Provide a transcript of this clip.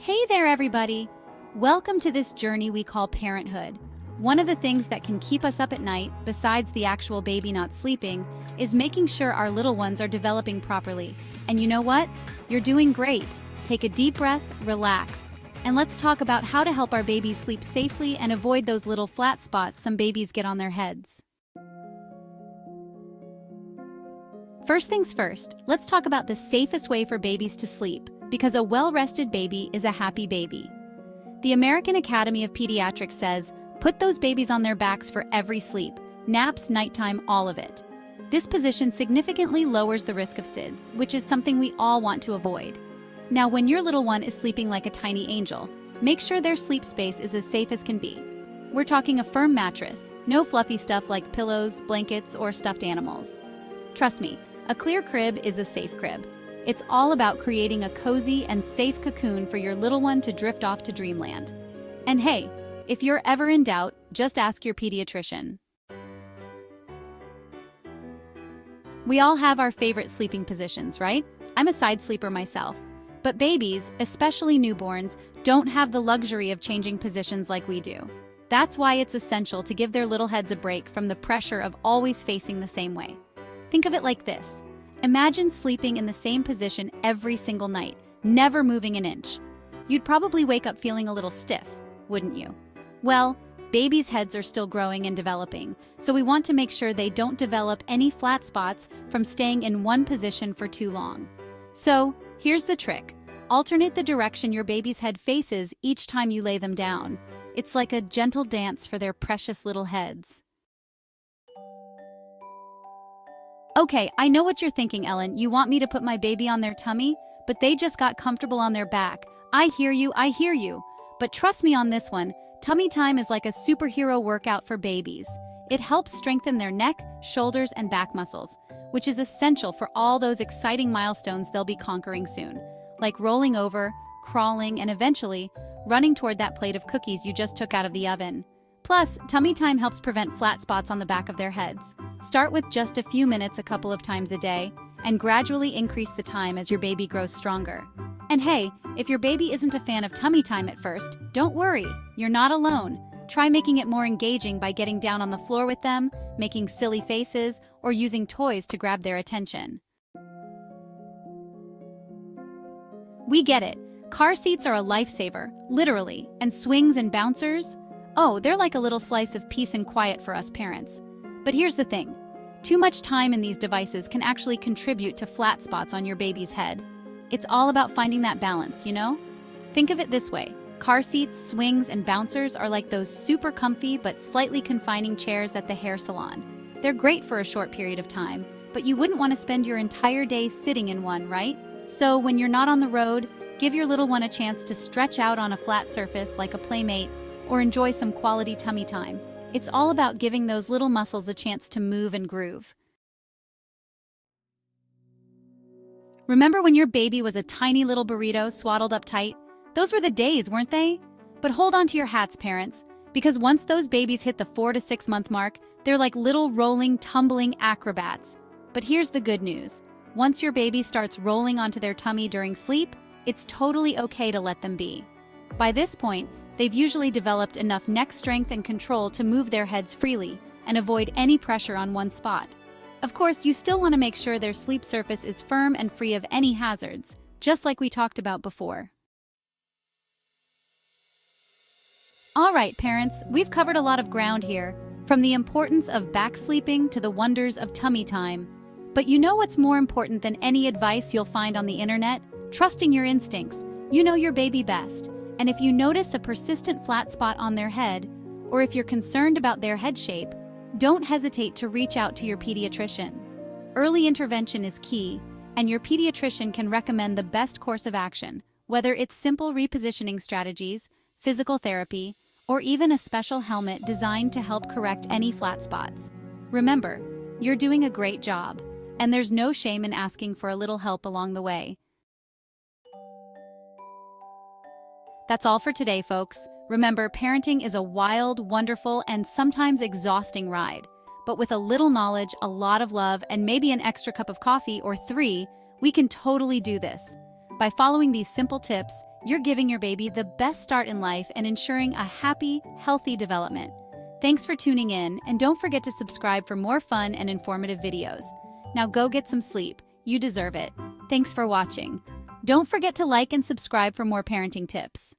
Hey there, everybody! Welcome to this journey we call parenthood. One of the things that can keep us up at night, besides the actual baby not sleeping, is making sure our little ones are developing properly. And you know what? You're doing great. Take a deep breath, relax, and let's talk about how to help our babies sleep safely and avoid those little flat spots some babies get on their heads. First things first, let's talk about the safest way for babies to sleep, because a well-rested baby is a happy baby. The American Academy of Pediatrics says, put those babies on their backs for every sleep, naps, nighttime, all of it. This position significantly lowers the risk of SIDS, which is something we all want to avoid. Now, when your little one is sleeping like a tiny angel, make sure their sleep space is as safe as can be. We're talking a firm mattress, no fluffy stuff like pillows, blankets, or stuffed animals. Trust me, a clear crib is a safe crib. It's all about creating a cozy and safe cocoon for your little one to drift off to dreamland. And hey, if you're ever in doubt, just ask your pediatrician. We all have our favorite sleeping positions, right? I'm a side sleeper myself. But babies, especially newborns, don't have the luxury of changing positions like we do. That's why it's essential to give their little heads a break from the pressure of always facing the same way. Think of it like this. Imagine sleeping in the same position every single night, never moving an inch. You'd probably wake up feeling a little stiff, wouldn't you? Well, babies' heads are still growing and developing, so we want to make sure they don't develop any flat spots from staying in one position for too long. So, here's the trick. Alternate the direction your baby's head faces each time you lay them down. It's like a gentle dance for their precious little heads. Okay, I know what you're thinking, Ellen. You want me to put my baby on their tummy? But they just got comfortable on their back. I hear you. But trust me on this one, tummy time is like a superhero workout for babies. It helps strengthen their neck, shoulders, and back muscles, which is essential for all those exciting milestones they'll be conquering soon, like rolling over, crawling, and eventually running toward that plate of cookies you just took out of the oven. Plus, tummy time helps prevent flat spots on the back of their heads. Start with just a few minutes a couple of times a day, and gradually increase the time as your baby grows stronger. And hey, if your baby isn't a fan of tummy time at first, don't worry, you're not alone. Try making it more engaging by getting down on the floor with them, making silly faces, or using toys to grab their attention. We get it. Car seats are a lifesaver, literally, and swings and bouncers? Oh, they're like a little slice of peace and quiet for us parents. But here's the thing. Too much time in these devices can actually contribute to flat spots on your baby's head. It's all about finding that balance, you know? Think of it this way. Car seats, swings, and bouncers are like those super comfy but slightly confining chairs at the hair salon. They're great for a short period of time, but you wouldn't want to spend your entire day sitting in one, right? So when you're not on the road, give your little one a chance to stretch out on a flat surface like a playmate or enjoy some quality tummy time. It's all about giving those little muscles a chance to move and groove. Remember when your baby was a tiny little burrito swaddled up tight? Those were the days, weren't they? But hold on to your hats, parents, because once those babies hit the 4 to 6 month mark, they're like little rolling, tumbling acrobats. But here's the good news. Once your baby starts rolling onto their tummy during sleep, it's totally okay to let them be. By this point, they've usually developed enough neck strength and control to move their heads freely and avoid any pressure on one spot. Of course, you still want to make sure their sleep surface is firm and free of any hazards, just like we talked about before. All right, parents, we've covered a lot of ground here, from the importance of back sleeping to the wonders of tummy time. But you know what's more important than any advice you'll find on the internet? Trusting your instincts. You know your baby best. And if you notice a persistent flat spot on their head, or if you're concerned about their head shape, don't hesitate to reach out to your pediatrician. Early intervention is key, and your pediatrician can recommend the best course of action, whether it's simple repositioning strategies, physical therapy, or even a special helmet designed to help correct any flat spots. Remember, you're doing a great job, and there's no shame in asking for a little help along the way. That's all for today, folks. Remember, parenting is a wild, wonderful, and sometimes exhausting ride. But with a little knowledge, a lot of love, and maybe an extra cup of coffee or 3, we can totally do this. By following these simple tips, you're giving your baby the best start in life and ensuring a happy, healthy development. Thanks for tuning in, and don't forget to subscribe for more fun and informative videos. Now go get some sleep. You deserve it. Thanks for watching. Don't forget to like and subscribe for more parenting tips.